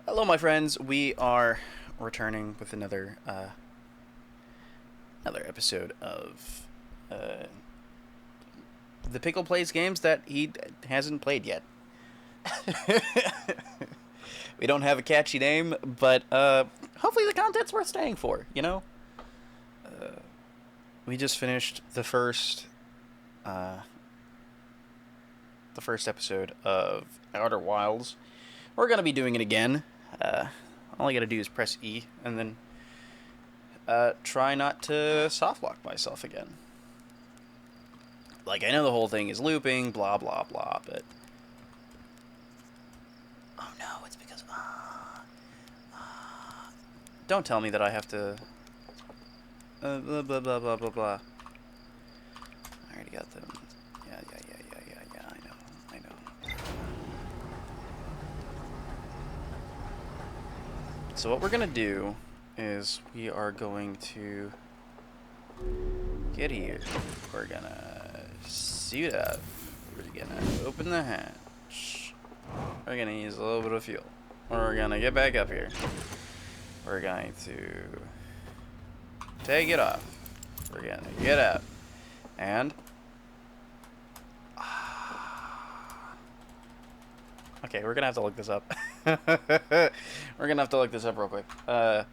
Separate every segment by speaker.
Speaker 1: Hello, my friends. We are returning with another episode of the Pickle Plays games that he hasn't played yet. We don't have a catchy name, but hopefully the content's worth staying for. You know, we just finished the first episode of Outer Wilds. We're gonna be doing it again. All I gotta do is press E and then try not to softlock myself again. Like, I know the whole thing is looping, blah blah blah, but oh no, it's because don't tell me that I have to blah blah blah blah blah blah. I already got them. Yeah. I know. So what we're gonna do is we are going to get here. We're gonna suit up. We're gonna open the hatch. We're gonna use a little bit of fuel. We're gonna get back up here. We're going to take it off. We're gonna get up. And okay, we're gonna have to look this up. We're gonna have to look this up real quick. Yeah.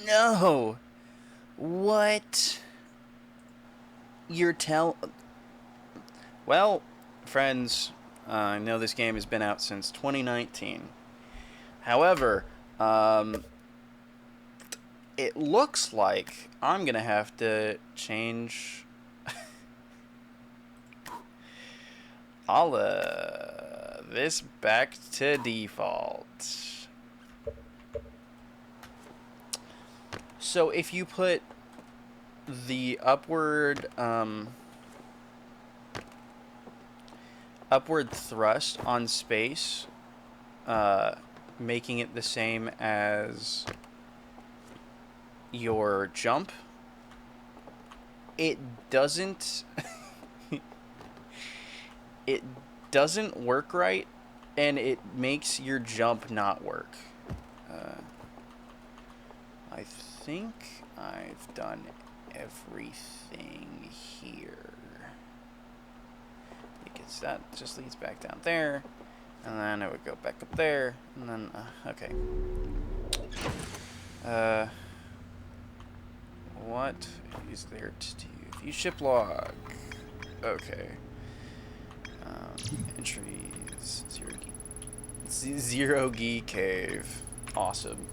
Speaker 1: No. What? Well, friends, I know this game has been out since 2019. However, it looks like I'm gonna have to change all of this back to default. So if you put the upward thrust on space, making it the same as your jump, it doesn't it doesn't work right, and it makes your jump not work. I think I've done everything here, because that just leads back down there, and then it would go back up there, and then okay. What is there to do? View ship log. Okay. Entries 0 G cave. Awesome.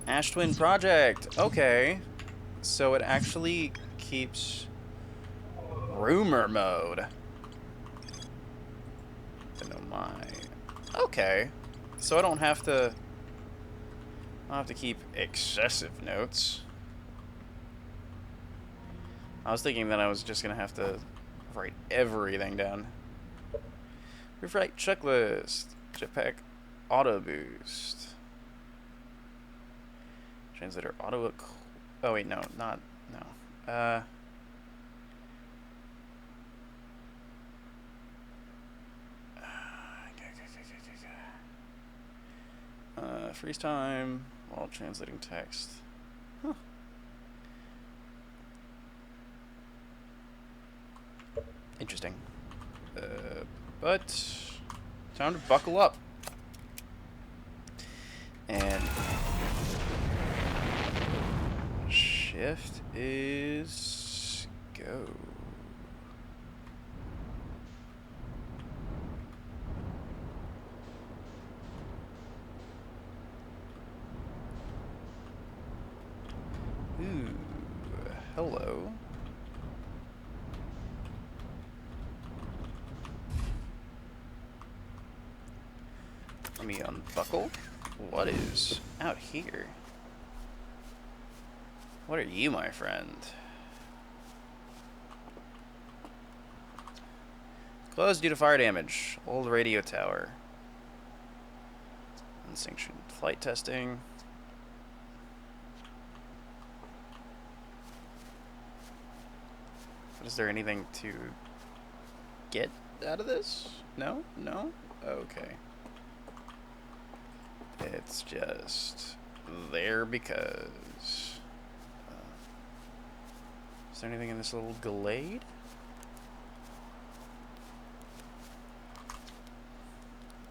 Speaker 1: Ash Twin Project. Okay. So it actually keeps rumor mode. The Nomai. Okay. So I don't have to keep excessive notes. I was thinking that I was just gonna have to write everything down. Rewrite checklist. Jetpack auto boost. Translator auto. Oh wait, no. Freeze time while translating text. Huh. Interesting. But time to buckle up. And shift is go. Ooh, hello. Let me unbuckle. What is out here? What are you, my friend? Closed due to fire damage. Old radio tower. Unsanctioned flight testing. Is there anything to get out of this? No? No? Okay. It's just there because... is there anything in this little glade?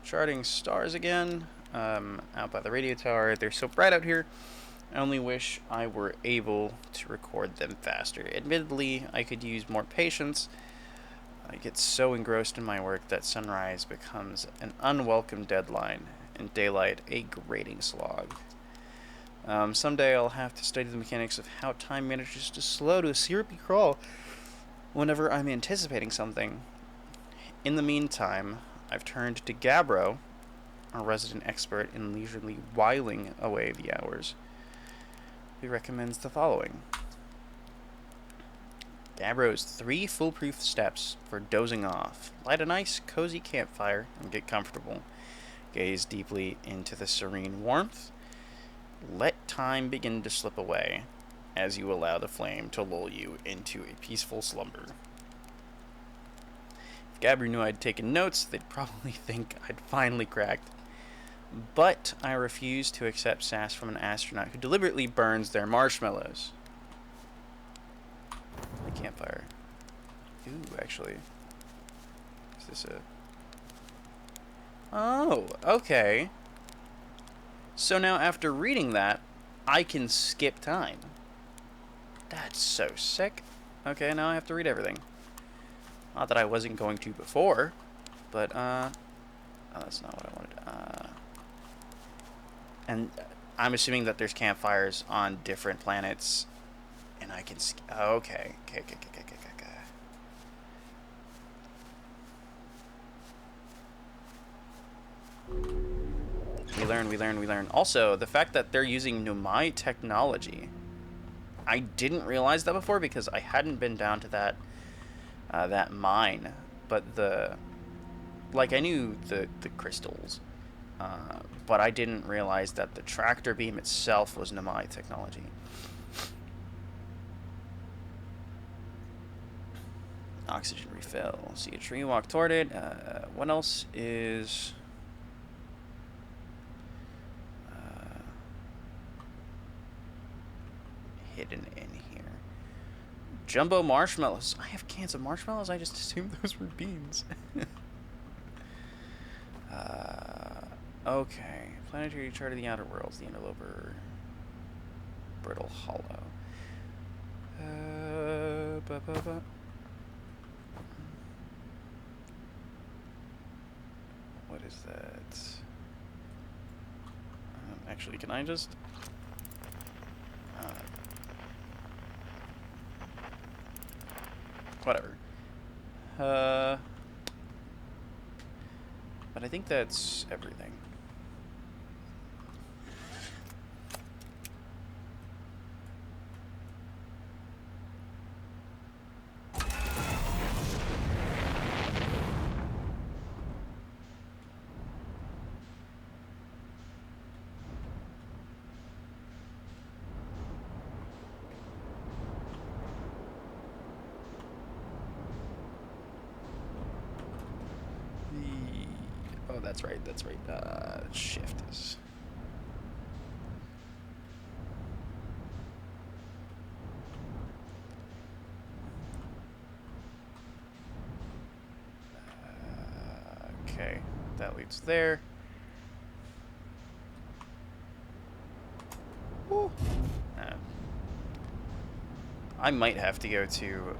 Speaker 1: Charting stars again. Out by the radio tower. They're so bright out here. I only wish I were able to record them faster. Admittedly, I could use more patience. I get so engrossed in my work that sunrise becomes an unwelcome deadline, and daylight a grating slog. Someday I'll have to study the mechanics of how time manages to slow to a syrupy crawl whenever I'm anticipating something. In the meantime, I've turned to Gabro, a resident expert in leisurely whiling away the hours. He recommends the following. Gabro's 3 foolproof steps for dozing off. Light a nice, cozy campfire and get comfortable. Gaze deeply into the serene warmth. Let time begin to slip away as you allow the flame to lull you into a peaceful slumber. If Gabro knew I'd taken notes, they'd probably think I'd finally cracked. But I refuse to accept sass from an astronaut who deliberately burns their marshmallows. The campfire. Ooh, actually. Is this a... oh, okay. So now after reading that, I can skip time. That's so sick. Okay, now I have to read everything. Not that I wasn't going to before, but, oh, that's not what I wanted. And I'm assuming that there's campfires on different planets, and I can... oh, okay. Okay. We learn. Also, the fact that they're using Nomai technology. I didn't realize that before because I hadn't been down to that mine. But I knew the crystals. But I didn't realize that the tractor beam itself was Nomai technology. Oxygen refill. See a tree, walk toward it. What else is... hidden in here? Jumbo marshmallows. I have cans of marshmallows? I just assumed those were beans. Okay. Planetary chart of the outer worlds. The interloper. Brittle hollow. What is that? Actually, can I just... whatever. But I think that's everything. Oh, that's right. Shift is... okay, that leads there. Woo. I might have to go to...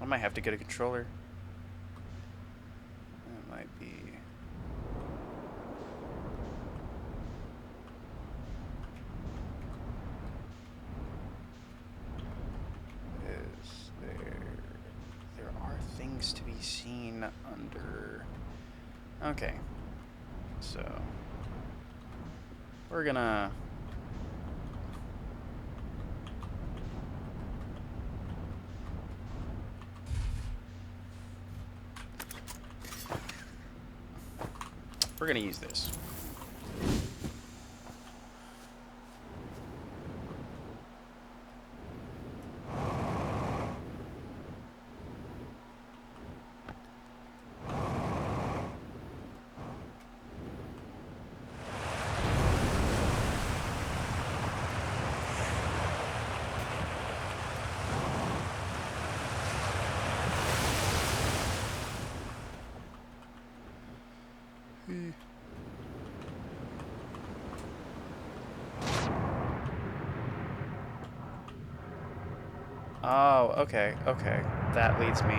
Speaker 1: I might have to get a controller. That might be... things to be seen under. Okay. So we're gonna use this. Oh, okay, okay. That leads me.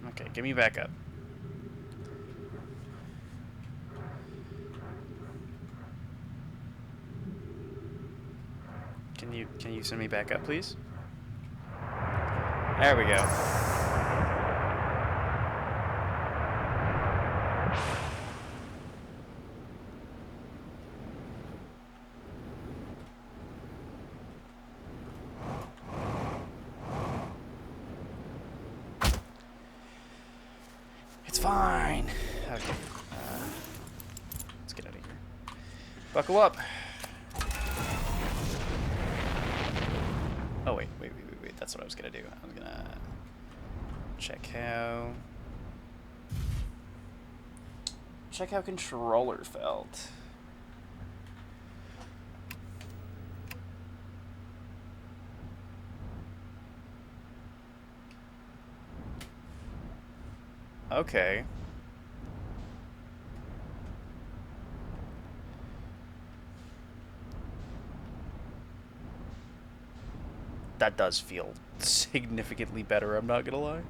Speaker 1: Okay, get me back up. Can you send me back up, please? There we go. It's fine. Okay. Let's get out of here. Buckle up. Oh, wait. That's what I was going to do. I was going to check how controller felt. Okay. That does feel significantly better, I'm not gonna lie.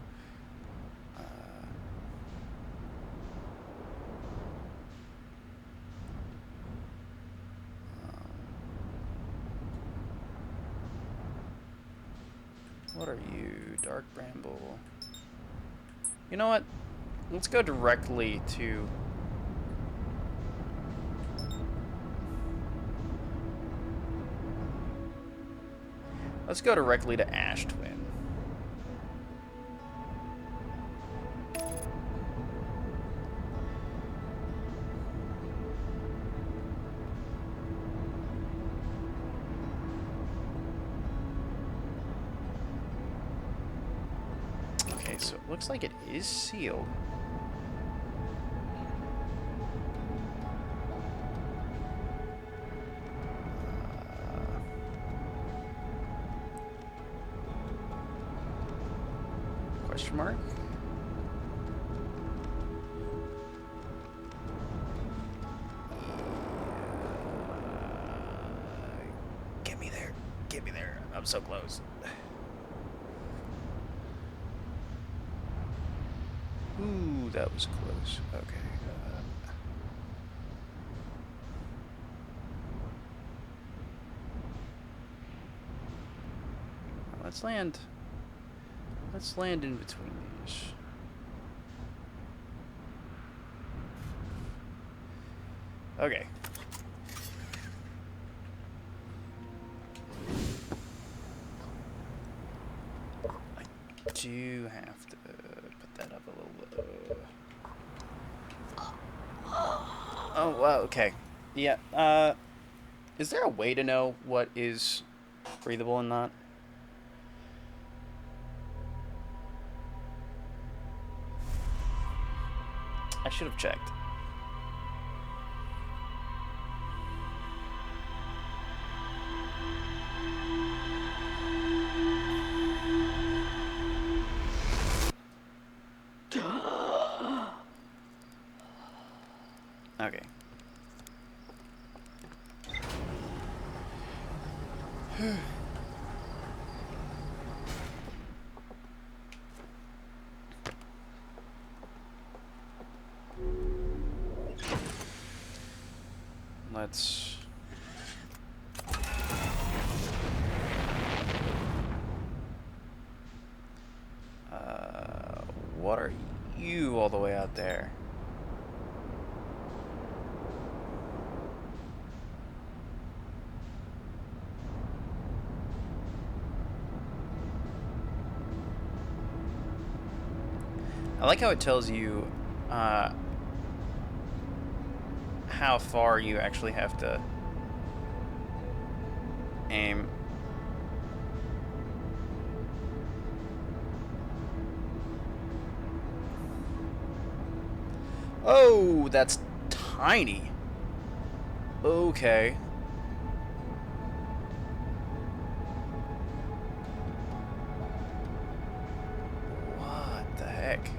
Speaker 1: What are you? Dark Bramble. You know what? Let's go directly to... Let's go directly to Ash Twin. Okay, so it looks like it is sealed. Question mark? Get me there. Get me there. I'm so close. Ooh, that was close. Okay. Let's land. Let's land in between these. Okay. I do have to put that up a little bit. Oh, wow, okay. Yeah, is there a way to know what is breathable and not? I should have checked. Okay. let's... What are you all the way out there? I like how it tells you how far you actually have to aim. Oh, that's tiny. Okay. What the heck?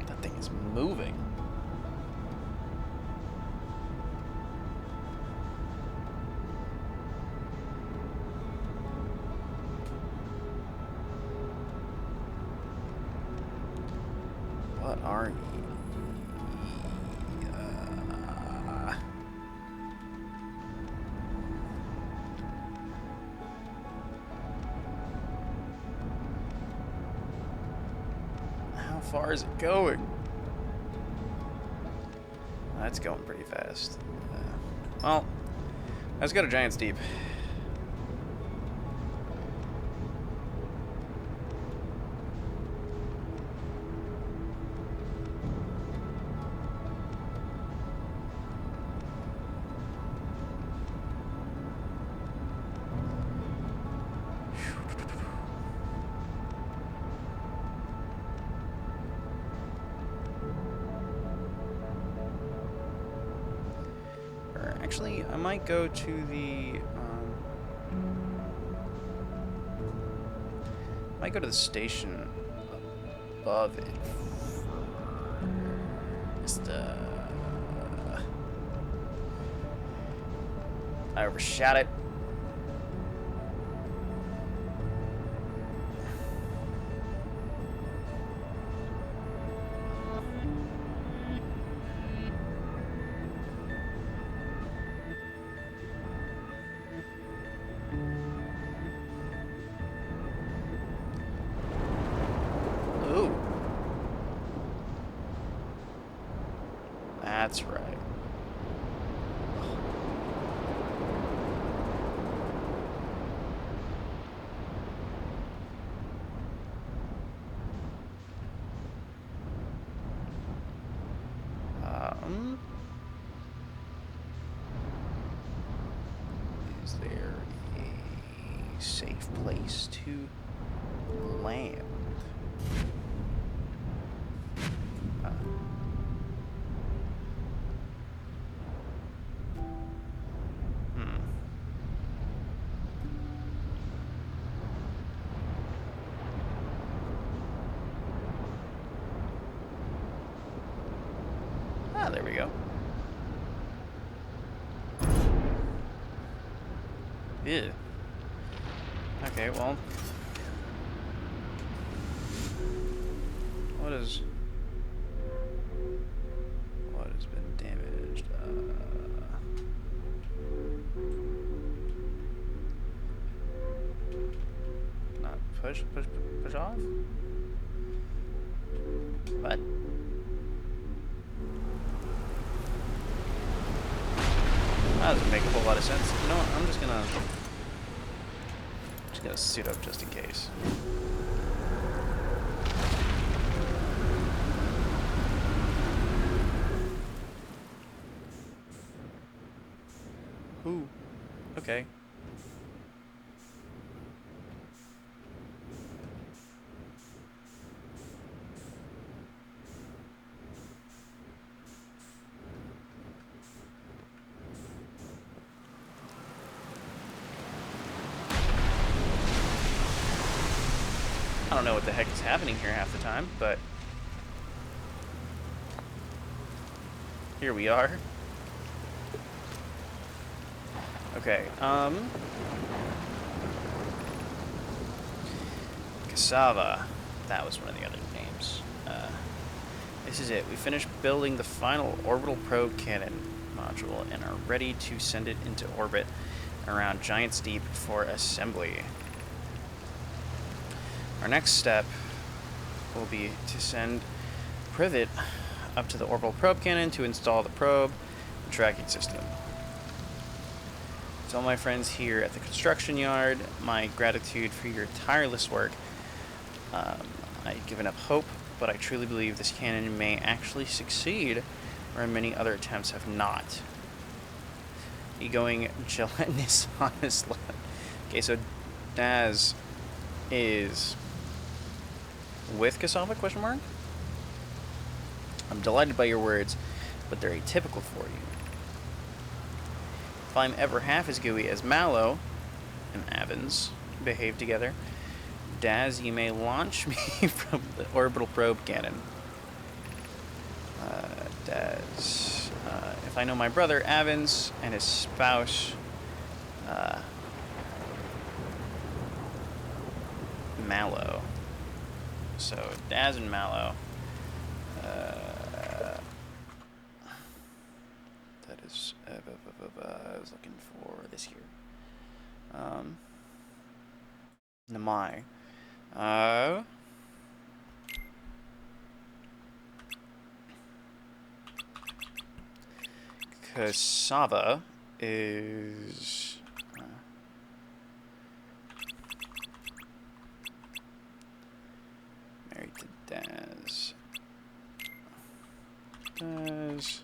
Speaker 1: That thing is moving. What are you? How far is it going? That's going pretty fast. Well, let's go to Giant's Deep. Actually, I might go to the station above it. Just I overshot it. That's right. Is there a safe place to land? There we go. Ew. Okay, well. What has been damaged? Not push off? What? That doesn't make a whole lot of sense. You know what? I'm just gonna suit up just in case. Ooh. Okay. don't know what the heck is happening here half the time, but here we are. Okay, Cassava. That was one of the other names. This is it. We finished building the final orbital probe cannon module and are ready to send it into orbit around Giant's Deep for assembly. Our next step will be to send Privet up to the orbital probe cannon to install the probe and tracking system. To all my friends here at the construction yard, my gratitude for your tireless work. I've given up hope, but I truly believe this cannon may actually succeed, where many other attempts have not. Egoing gelatinous honest love. Okay, so Daz is with Cassava, question mark? I'm delighted by your words, but they're atypical for you. If I'm ever half as gooey as Mallow and Avens behave together, Daz, you may launch me from the orbital probe cannon. Daz, if I know my brother Avens and his spouse, Mallow. So Daz and Mallow. That is. I was looking for this here. Nomai. Cassava is married to Daz. Daz.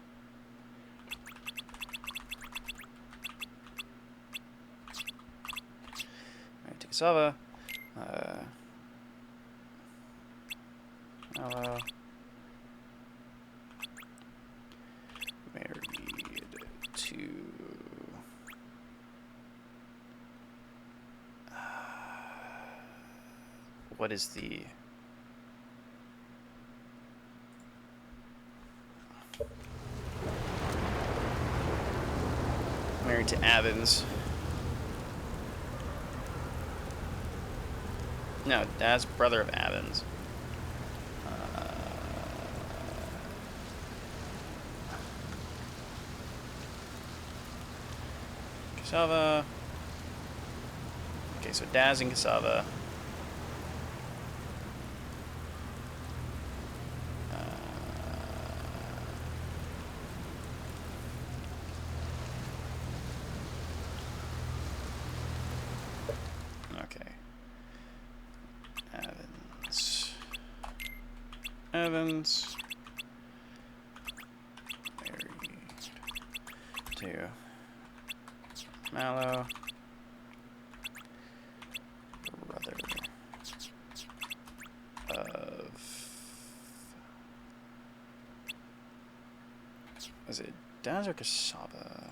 Speaker 1: Married to Cassava. Mallow. Married to what is the married to Avens. No, Dad's brother of Avens. Cassava. Okay, so Daz and Cassava. Okay. Avens. Married to Mallow, brother of, was it Daz or Cassava?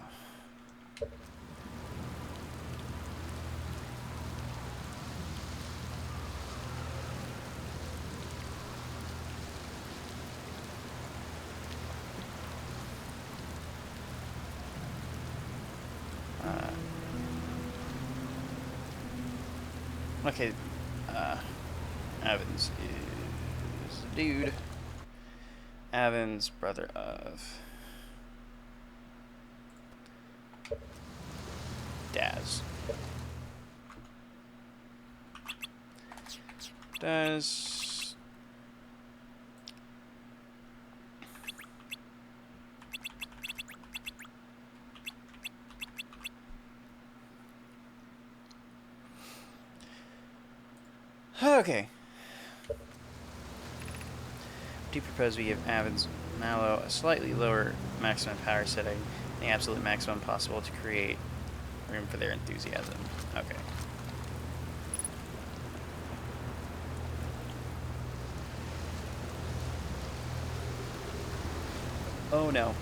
Speaker 1: Okay, Avens is the dude. Avens, brother of Daz. Daz. Okay. Do you propose we give Avens Mallow a slightly lower maximum power setting, the absolute maximum possible to create room for their enthusiasm? Okay. Oh no.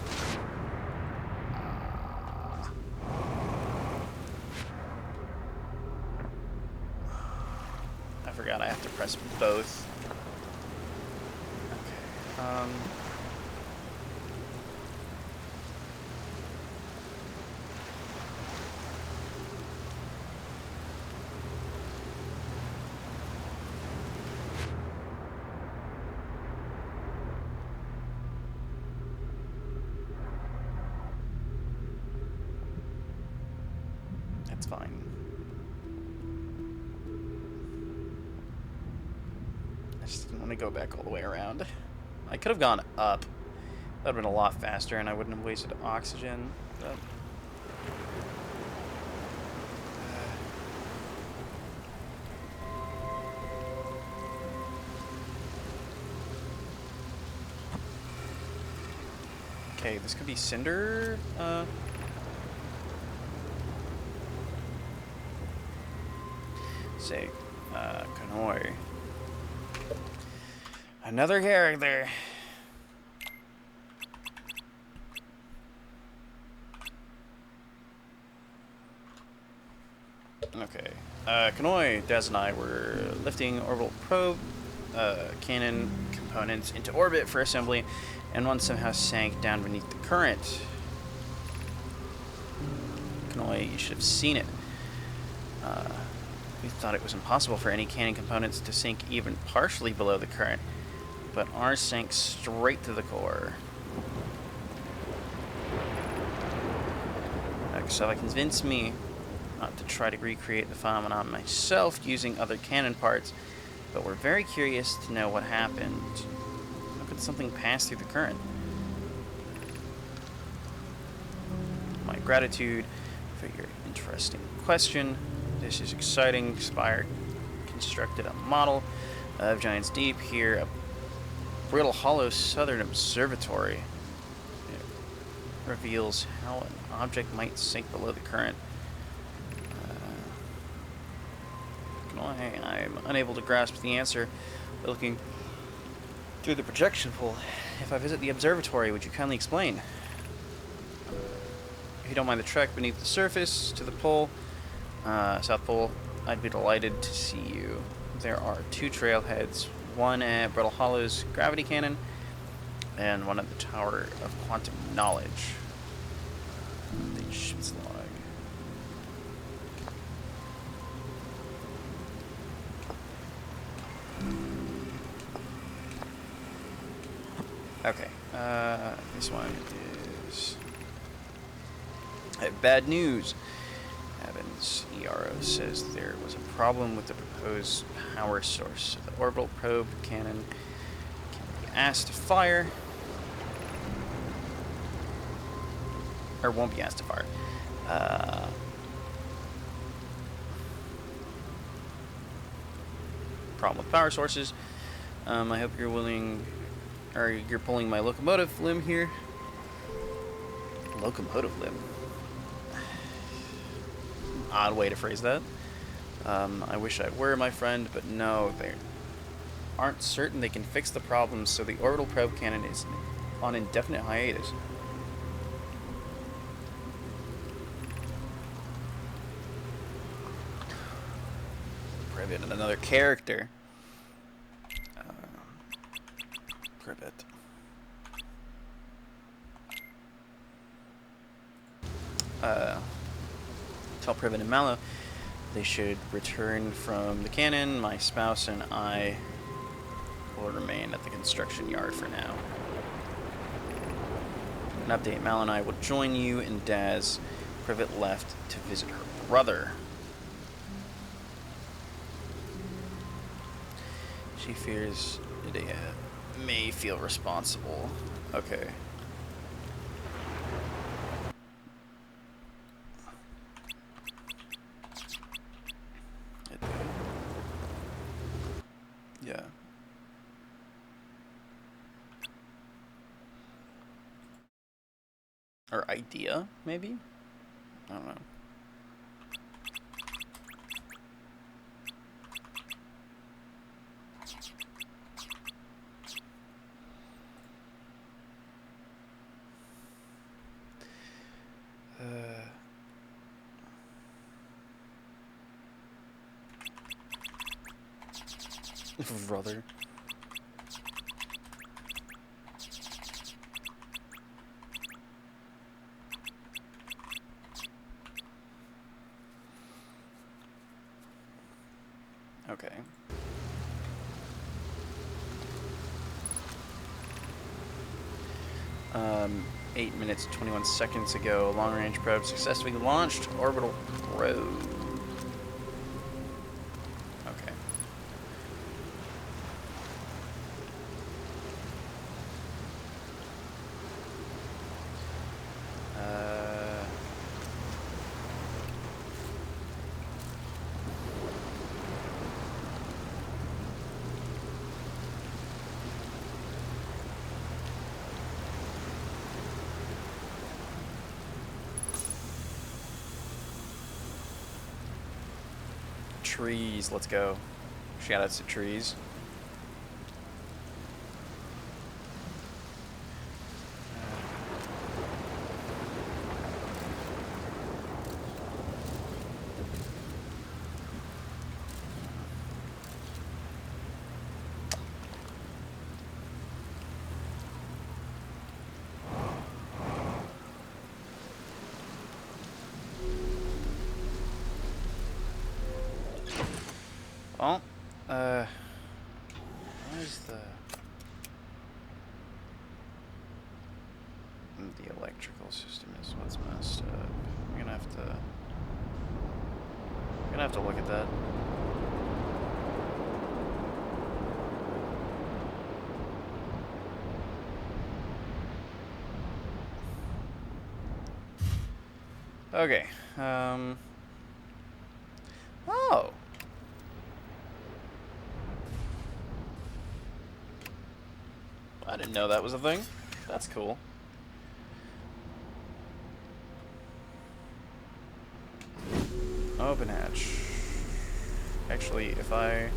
Speaker 1: forgot I have to press both. Okay. That's fine. I just didn't want to go back all the way around. I could have gone up. That would have been a lot faster, and I wouldn't have wasted oxygen. But okay, this could be Cinder. Say, Kanoi. Another character. Okay. Kanoi, Daz, and I were lifting orbital probe cannon components into orbit for assembly, and one somehow sank down beneath the current. Kanoi, you should have seen it. We thought it was impossible for any cannon components to sink even partially below the current, but ours sank straight to the core. So that convinced me not to try to recreate the phenomenon myself using other cannon parts, but we're very curious to know what happened. How could something pass through the current? My gratitude for your interesting question. This is exciting. Spire constructed a model of Giants Deep here, a Brittle Hollow Southern Observatory. It reveals how an object might sink below the current. I'm unable to grasp the answer by looking through the projection pool. If I visit the observatory, would you kindly explain? If you don't mind the trek beneath the surface to the pole, South Pole, I'd be delighted to see you. There are 2 trailheads, one at Brittle Hollow's gravity cannon, and one at the Tower of Quantum Knowledge. The ship's log. Okay, this one is... I have bad news. Evans ERO says there was a problem with the proposed power source. So the orbital probe cannon can be asked to fire, or won't be asked to fire. Problem with power sources. I hope you're willing, or you're pulling my locomotive limb here. Locomotive limb. Odd way to phrase that. I wish I were, my friend, but no, they aren't certain they can fix the problem, so the orbital probe cannon is on indefinite hiatus. Privet and another character. Privet. Tell Privet and Mallow they should return from the cannon. My spouse and I will remain at the construction yard for now. An update, Mallow and I will join you and Daz. Privet left to visit her brother. She fears Idea may feel responsible. Okay. Yeah. Or idea, maybe? I don't know. Brother. Okay. 8 minutes, 21 seconds ago, long-range probe successfully launched orbital probe. Okay. Trees, let's go. Shout outs to trees. Well, where's the electrical system is what's messed up. I'm gonna have to look at that. Okay. Oh. I didn't know that was a thing. That's cool. Open hatch. Actually, if I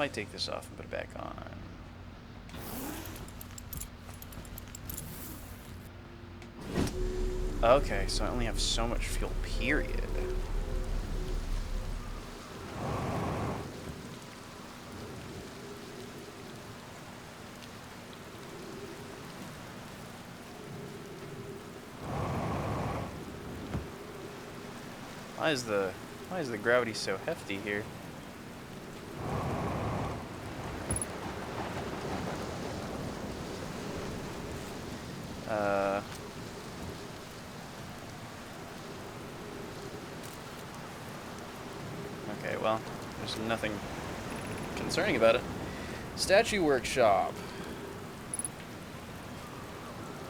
Speaker 1: take this off and put it back on. Okay, so I only have so much fuel, period. Why is the gravity so hefty here? Okay, well, there's nothing concerning about it. Statue Workshop.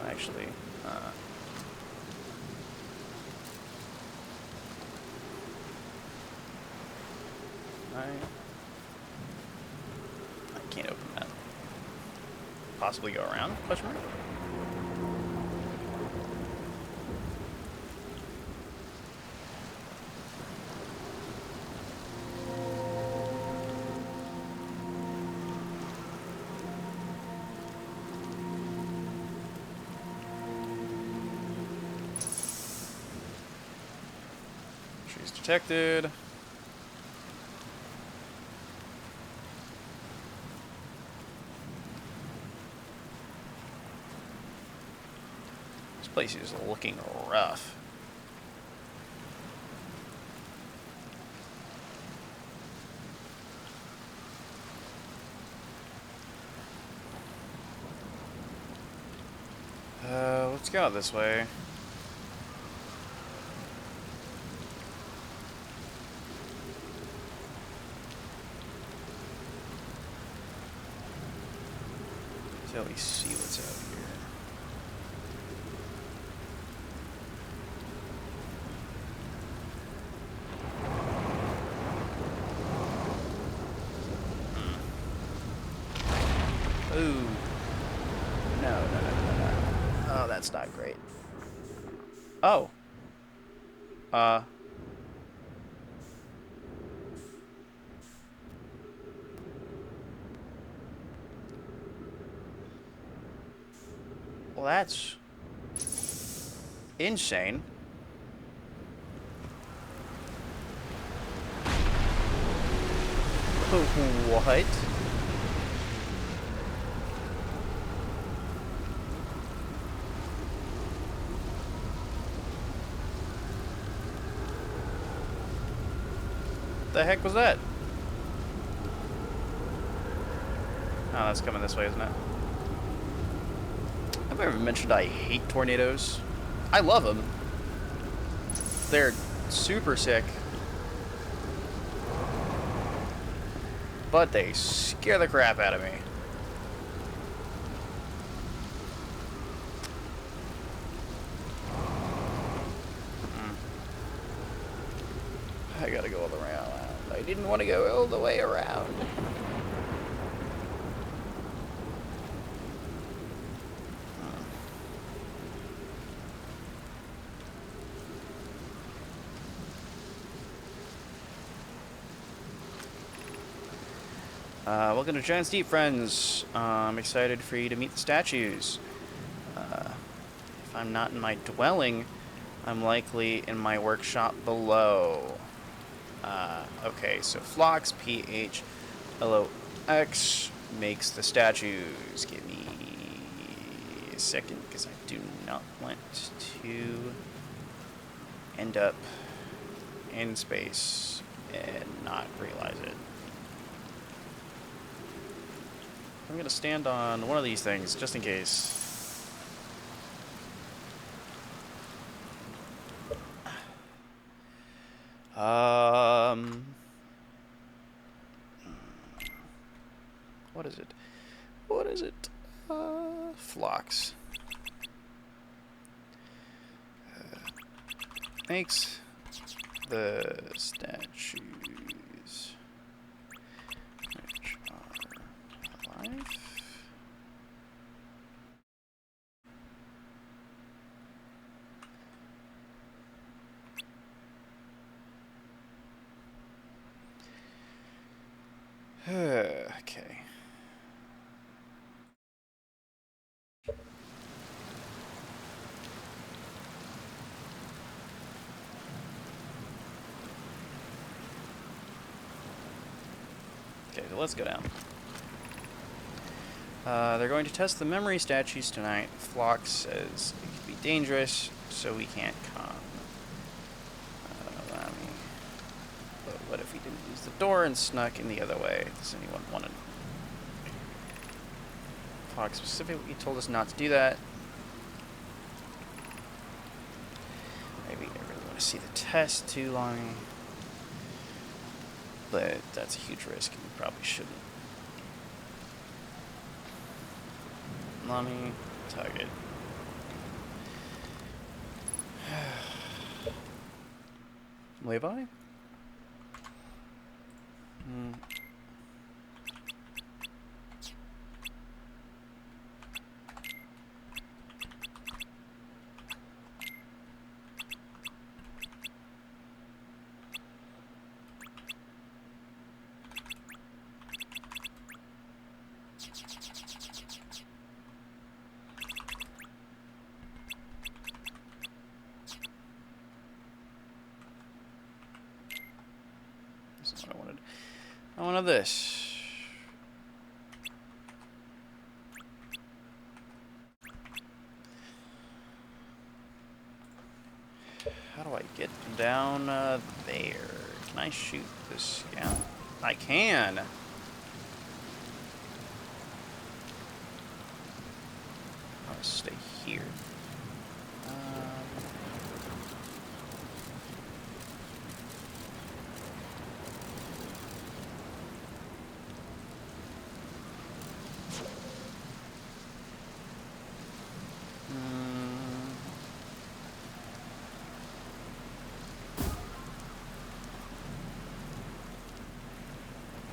Speaker 1: Actually, I can't open that. Possibly go around? Question mark? Trees detected. This place is looking rough. Let's go this way. Let's at least see what's out here. Ooh. No. Oh, that's not great. Oh. Well, that's insane. Oh. What? The heck was that? Oh, that's coming this way, isn't it? Have I ever mentioned I hate tornadoes? I love them. They're super sick. But they scare the crap out of me. I gotta go all the way around. I didn't want to go all the way around. Welcome to Giant's Deep, friends. I'm excited for you to meet the statues. If I'm not in my dwelling, I'm likely in my workshop below. Okay, so Phlox, PHLOX makes the statues. Give me a second, because I do not want to end up in space and not realize it. I'm going to stand on one of these things, just in case. What is it? What is it? Phlox. Makes the statues which are alive. Okay. Okay, so let's go down. They're going to test the memory statues tonight. Phlox says it could be dangerous, so we can't come. Allow me. But what if we didn't use the door and snuck in the other way? Does anyone want to? Phlox specifically told us not to do that. Maybe I really want to see the test too long. But that's a huge risk, and we probably shouldn't. Let me target. Levi? That's what I wanted. I wanted this. How do I get down there? Can I shoot this scout? I can. I'll stay here.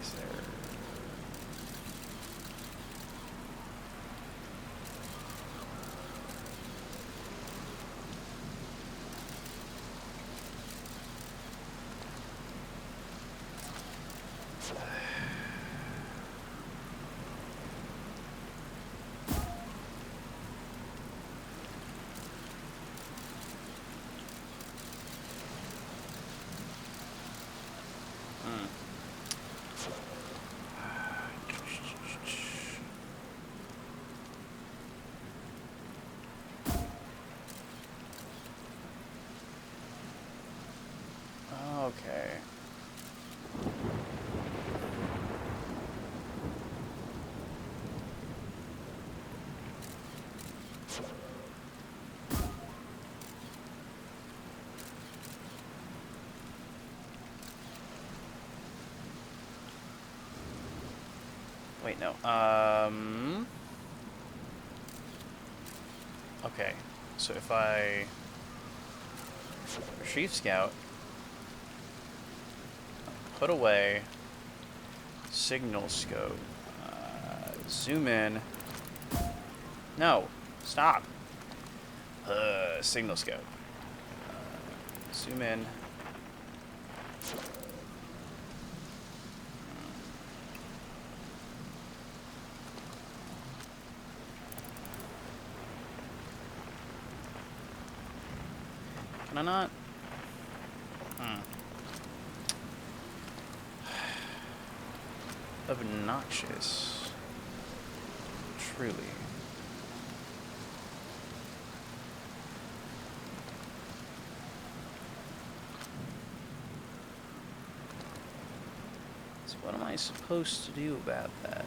Speaker 1: Is there? Okay. Wait, no. Okay. So if I retrieve scout, put away signal scope, zoom in. No, stop. Signal scope. Zoom in. Can I not? Obnoxious. Truly. So what am I supposed to do about that?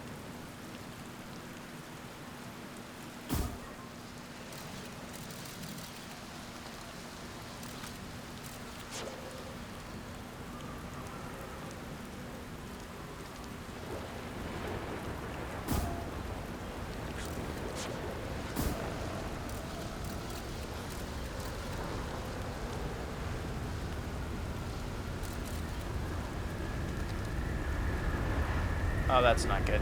Speaker 1: Oh, that's not good.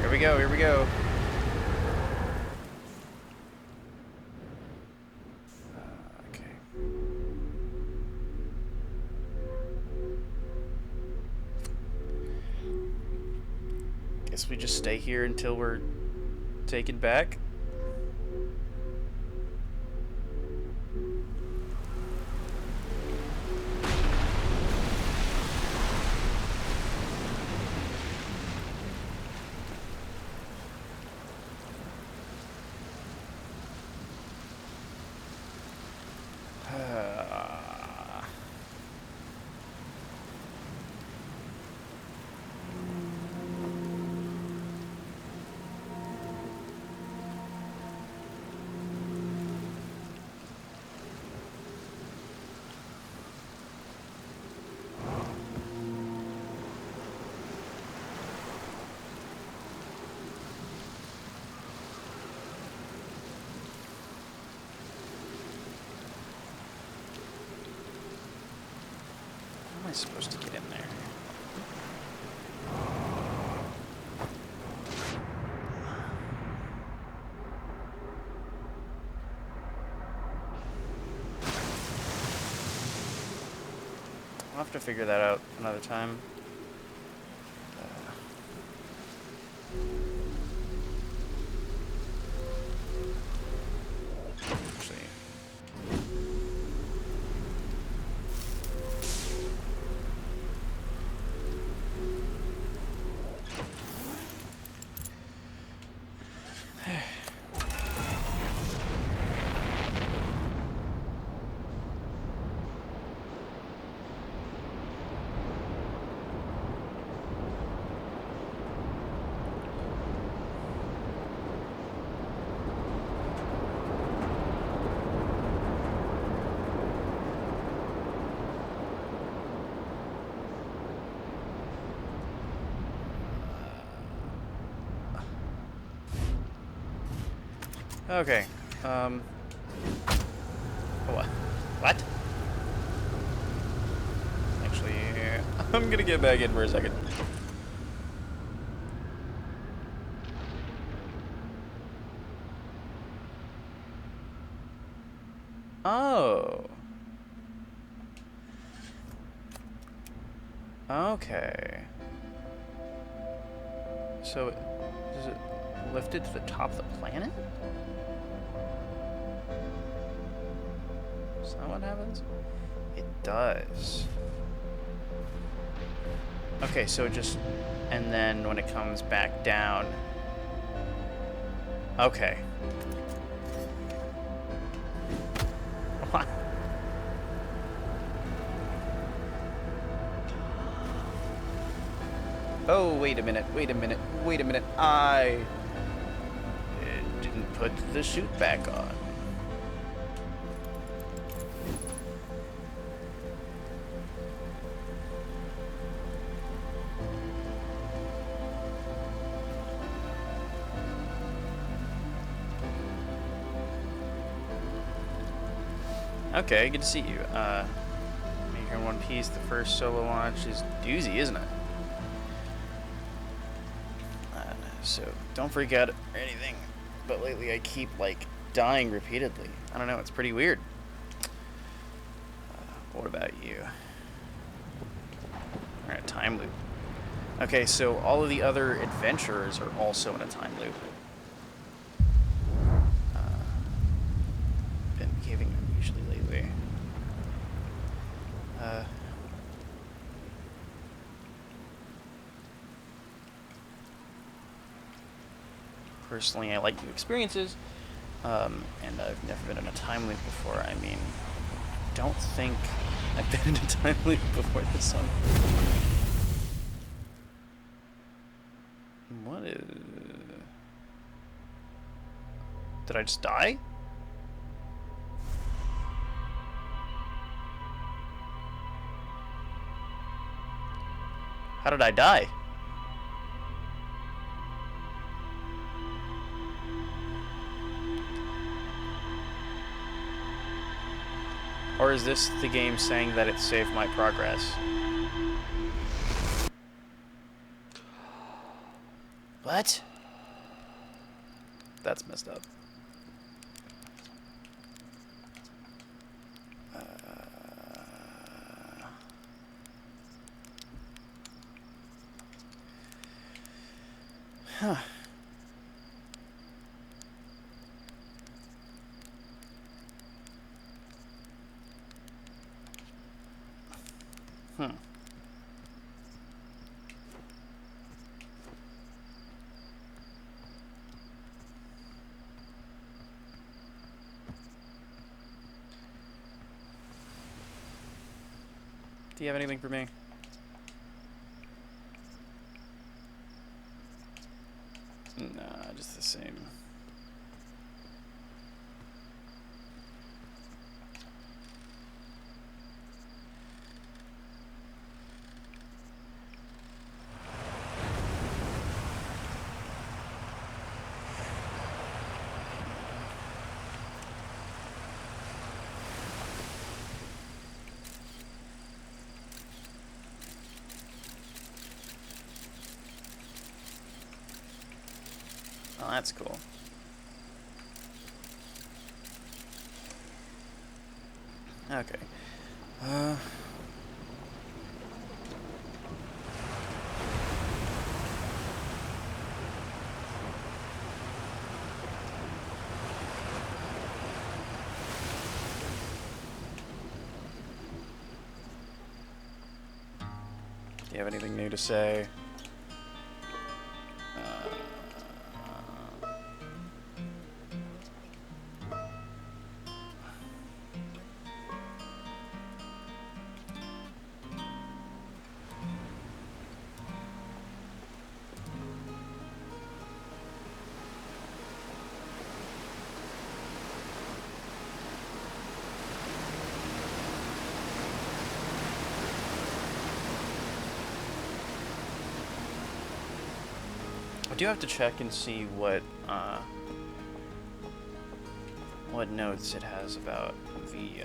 Speaker 1: Here we go, here we go. Okay. Guess we just stay here until we're taken back. How am I supposed to get in there? I'll have to figure that out another time. Okay. What? Actually, I'm gonna get back in for a second. Oh. Okay. So, does it lift it to the top of the planet? Is that what happens? It does. Okay, so it just... And then when it comes back down... Okay. What? Oh, wait a minute, wait a minute, wait a minute. I didn't put the chute back on. Okay, good to see you. Here in one piece, the first solo launch is doozy, isn't it? So don't freak out or anything, but lately I keep like dying repeatedly. I don't know, it's pretty weird. What about you? We're in a time loop. Okay, so all of the other adventurers are also in a time loop. Been behaving unusually lately. Personally, I like new experiences, and I've never been in a time loop before. I mean, don't think I've been in a time loop before this one. What is... Did I just die? How did I die? Or is this the game saying that it saved my progress? What? That's messed up. Huh. Do you have anything for me? Nah, just the same. Oh, that's cool. Okay. Do you have anything new to say? I do have to check and see what notes it has about the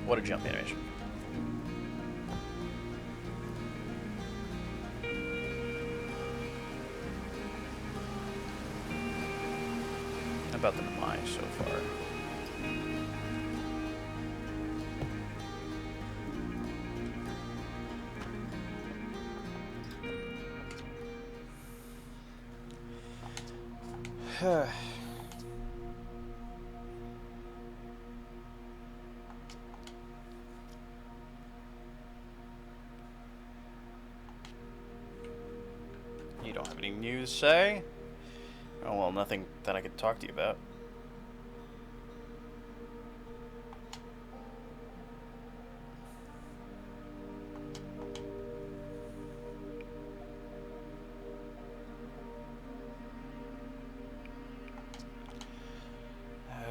Speaker 1: what a jump animation. About the Nomai so far. You don't have any news, say? Oh, well, nothing that I could talk to you about.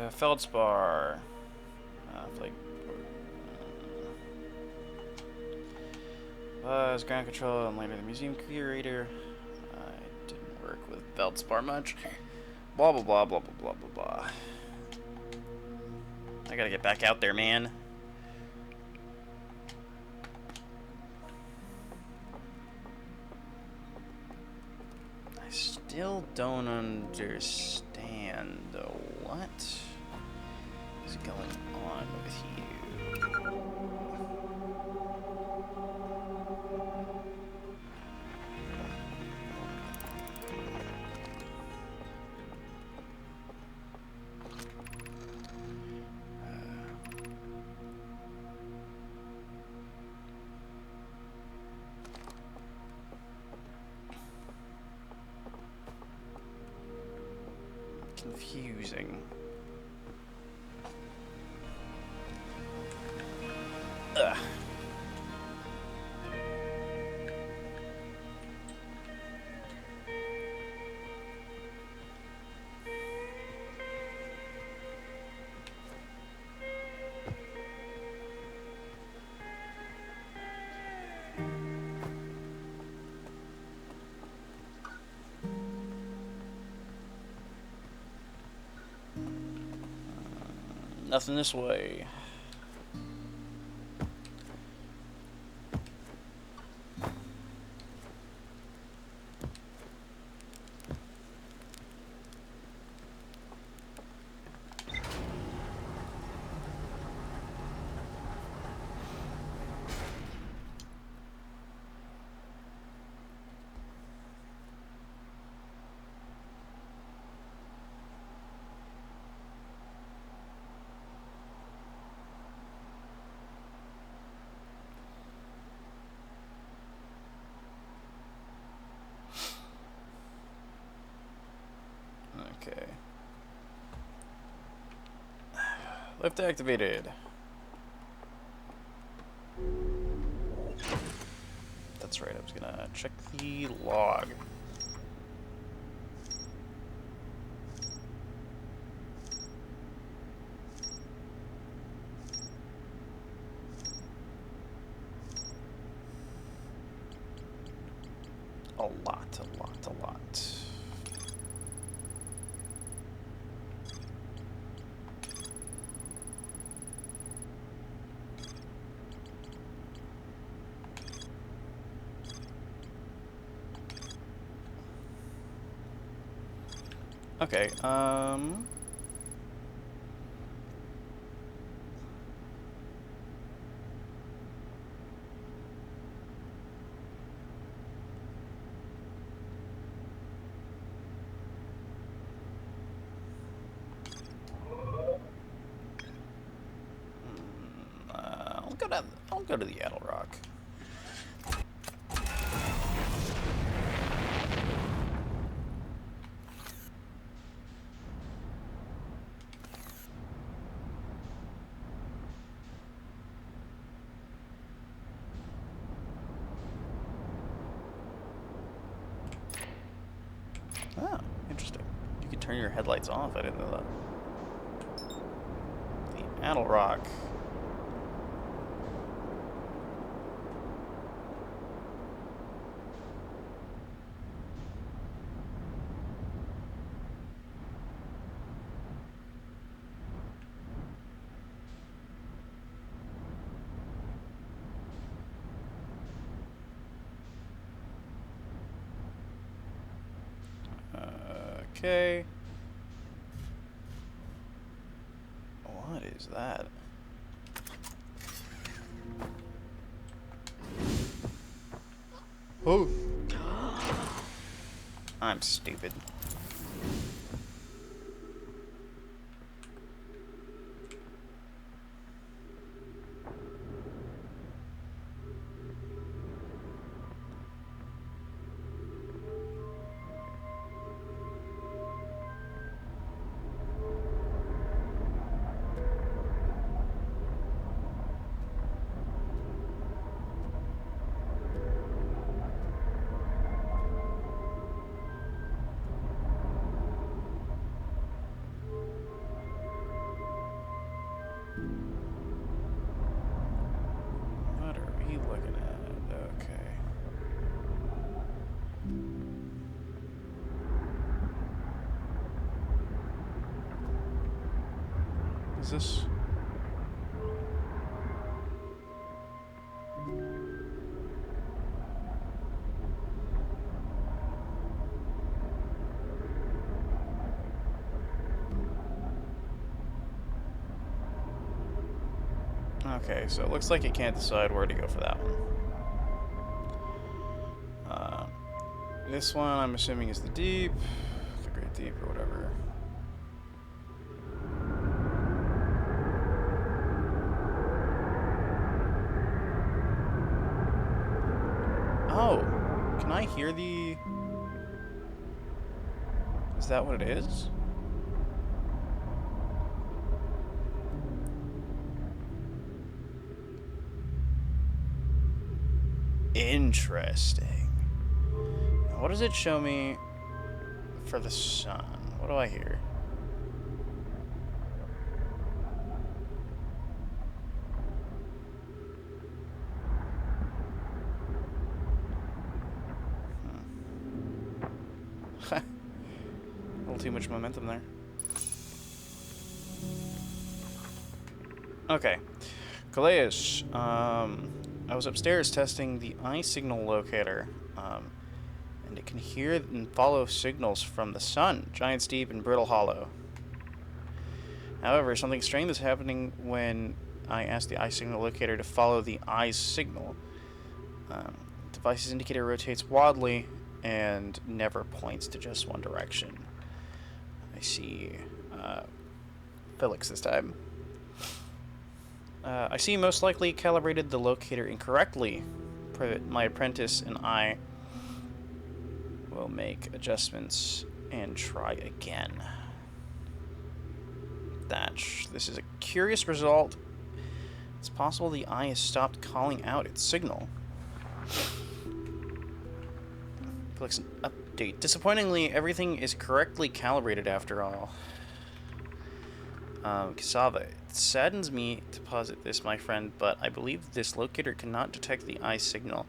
Speaker 1: Feldspar. Flake. Buzz, ground control, and later the museum curator. I didn't work with Feldspar much. Blah, blah, blah, blah, blah, blah, blah, blah. I gotta get back out there, man. I still don't understand what is going on with you. Confusing. Ugh. Nothing this way. Okay. Lift activated. That's right, I was gonna check the log. A lot, a lot, a lot. Okay, I'll go to the Attlerock. Oh, interesting. You can turn your headlights off. I didn't know that. The Attlerock. Okay. What is that? Oh. I'm stupid. Is this? Okay, so it looks like it can't decide where to go for that one. This one, I'm assuming, is the deep, the Great Deep, or whatever. Oh, can I hear the... Is that what it is? Interesting. What does it show me for the sun? What do I hear? A little too much momentum there. Okay. Calais, I was upstairs testing the Eye Signal Locator, and it can hear and follow signals from the sun, Giant's Deep, and Brittle Hollow. However, something strange is happening when I ask the Eye Signal Locator to follow the eye's signal. The device's indicator rotates wildly and never points to just one direction. I see Felix this time. I see you most likely calibrated the locator incorrectly. My apprentice and I will make adjustments and try again. This is a curious result. It's possible the eye has stopped calling out its signal. Felix, an update. Disappointingly, everything is correctly calibrated after all. Cassava, it saddens me to posit this, my friend, but I believe this locator cannot detect the eye signal.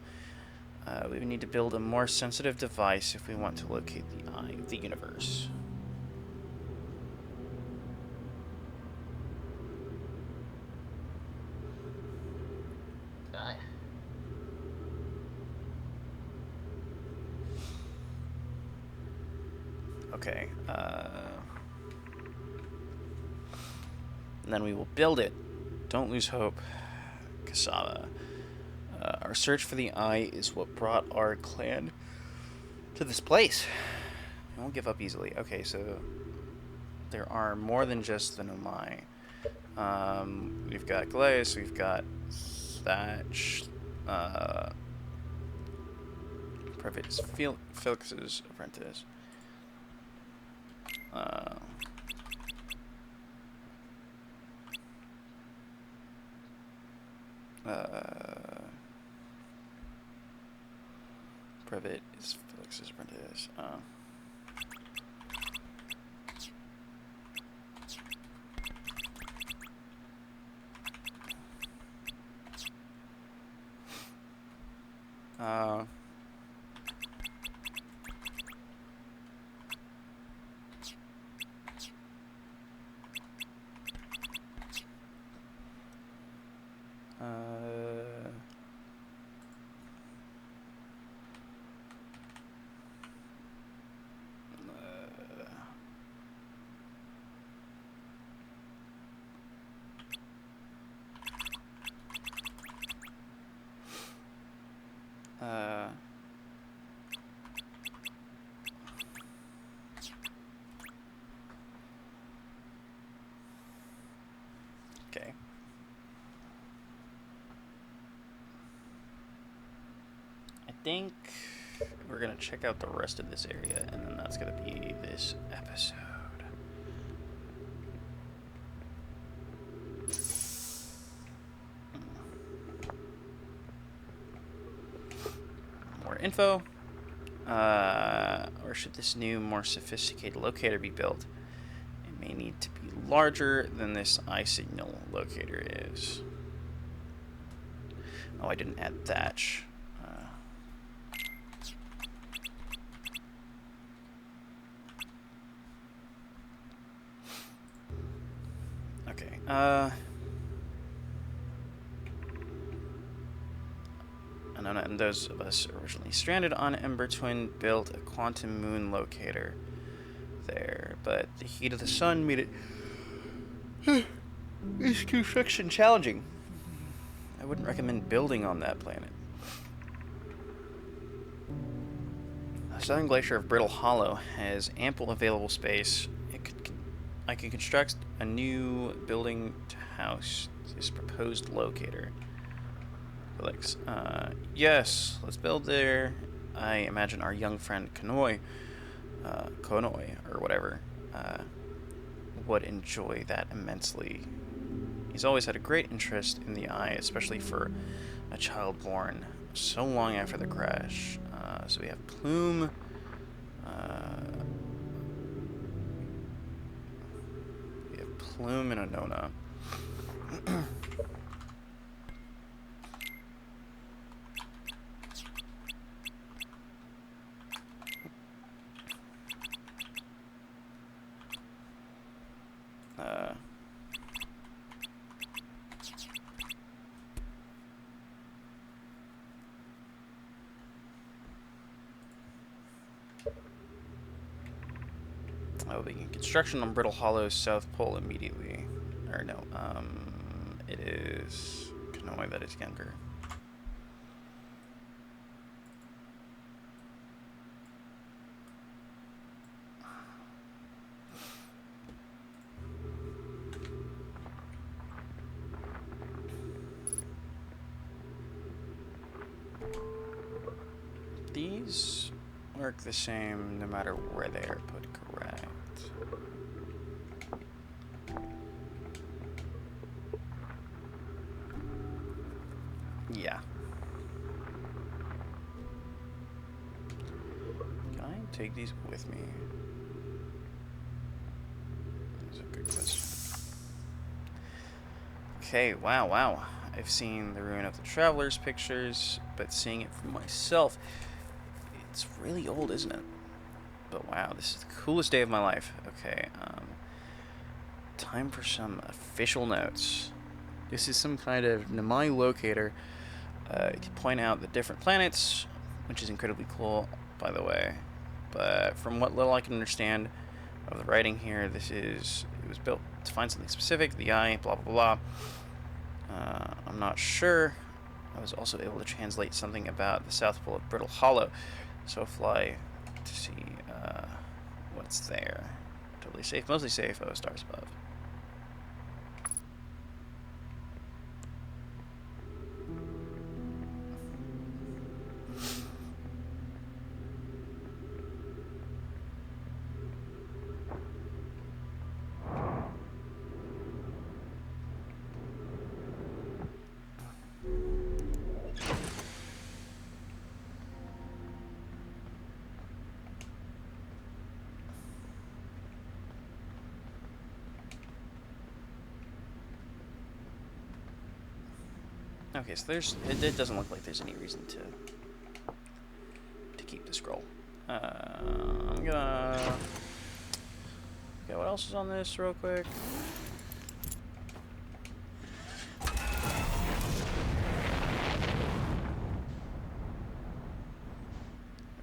Speaker 1: We would need to build a more sensitive device if we want to locate the eye of the universe.
Speaker 2: Aye.
Speaker 1: Okay, and then we will build it. Don't lose hope, Cassava. Our search for the eye is what brought our clan to this place. We won't give up easily. Okay, so there are more than just the Nomai. We've got Glaze, we've got Thatch, Perfect Felix's apprentice. Privet is Felix's apprentice. Okay. I think we're gonna check out the rest of this area, and then that's gonna be this episode. More info. Or should this new, more sophisticated locator be built? It may need to be larger than this eye signal locator is. Oh, I didn't add thatch. Okay. And those of us originally stranded on Ember Twin built a quantum moon locator there, but the heat of the sun made it this construction challenging. I wouldn't recommend building on that planet. The southern glacier of Brittle Hollow has ample available space. I could construct a new building to house this proposed locator. Felix, yes, let's build there. I imagine our young friend Konoi, or whatever, would enjoy that immensely. He's always had a great interest in the eye, especially for a child born so long after the crash. So we have Plume. We have Plume and Anona. I'll begin construction on Brittle Hollow's South Pole immediately. Or no, it is Konoi that is younger. These work the same no matter where they are put, correct? Yeah. Can I take these with me? That's a good question. Okay, wow. I've seen the Ruin of the Traveler's pictures, but seeing it for myself, it's really old, isn't it? But wow, this is the coolest day of my life. Okay, time for some official notes. This is some kind of Nomai locator. You can point out the different planets, which is incredibly cool, by the way. But from what little I can understand of the writing here, it was built to find something specific, the eye, blah, blah, blah. I'm not sure. I was also able to translate something about the South Pole of Brittle Hollow, so fly to see what's there. Totally safe, mostly safe. Oh, stars above. Okay, so it doesn't look like there's any reason to keep the scroll. I'm gonna... Okay, what else is on this real quick?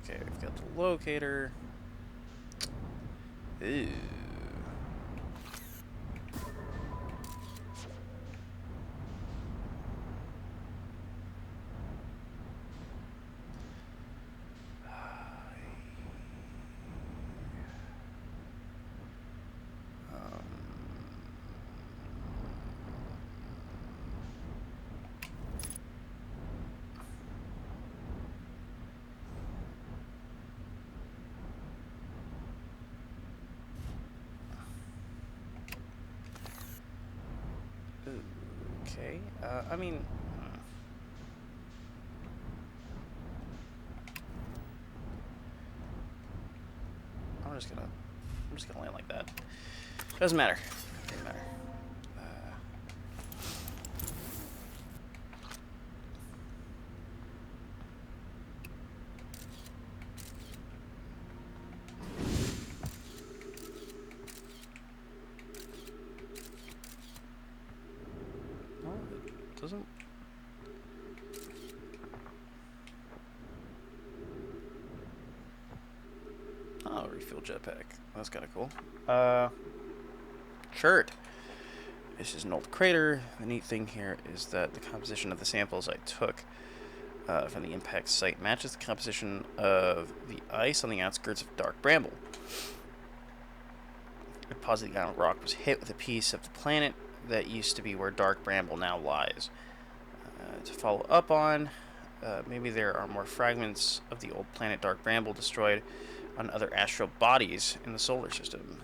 Speaker 1: Okay, we've got the locator. Ooh. Okay, I mean... I'm just gonna land like that. Doesn't matter. Doesn't matter. jetpack. That's kind of cool. Shirt. This is an old crater. The neat thing here is that the composition of the samples I took from the impact site matches the composition of the ice on the outskirts of dark bramble. I posit the island rock was hit with a piece of the planet that used to be where dark bramble now lies. To follow up on, maybe there are more fragments of the old planet dark bramble destroyed on other astral bodies in the solar system.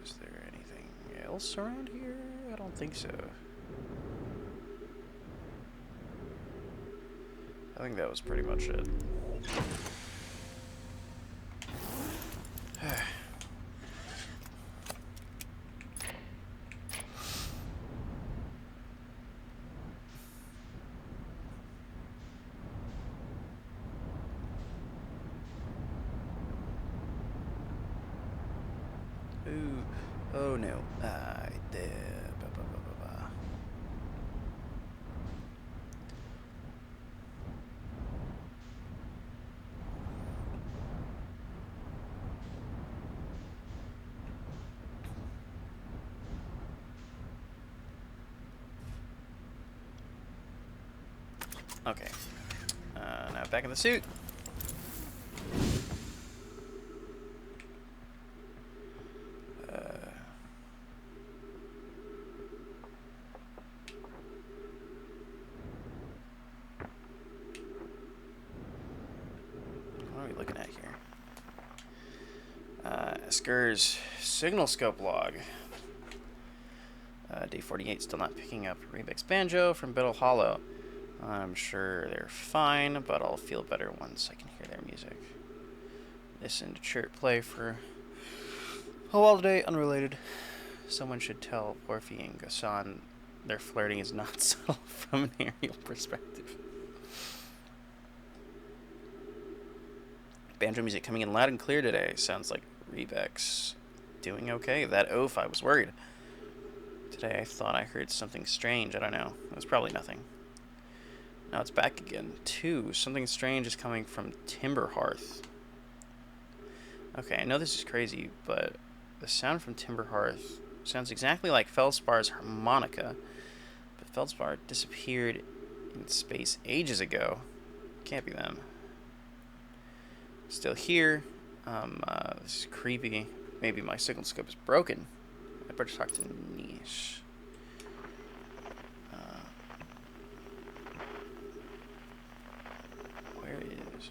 Speaker 1: Is there anything else around here? I don't think so. I think that was pretty much it. Ooh. Oh no. Okay. Now back in the suit. What are we looking at here? Esker's signal scope log. Day 48 still not picking up Rebec's banjo from Biddle Hollow. I'm sure they're fine, but I'll feel better once I can hear their music. Listen to Chert play for a while today, unrelated. Someone should tell Porphy and Gassan their flirting is not subtle from an aerial perspective. Banjo music coming in loud and clear today. Sounds like Rebec's doing okay. That oaf, I was worried. Today I thought I heard something strange. I don't know. It was probably nothing. Now it's back again. 2. Something strange is coming from Timber Hearth. Okay, I know this is crazy, but the sound from Timber Hearth sounds exactly like Feldspar's harmonica. But Feldspar disappeared in space ages ago. Can't be them. Still here. This is creepy. Maybe my signal scope is broken. I better talk to Niche. Where is...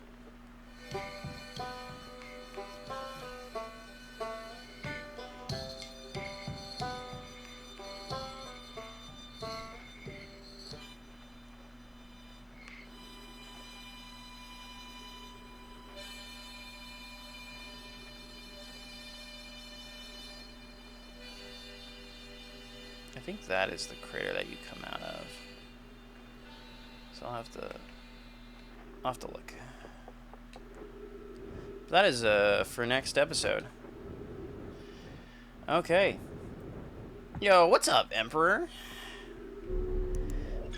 Speaker 1: I think that is the crater that you come out of. So I'll have to look. That is for next episode. Okay. Yo, what's up, Emperor?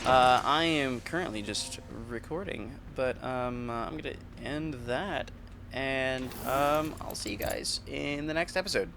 Speaker 1: I am currently just recording, but I'm gonna end that, and I'll see you guys in the next episode.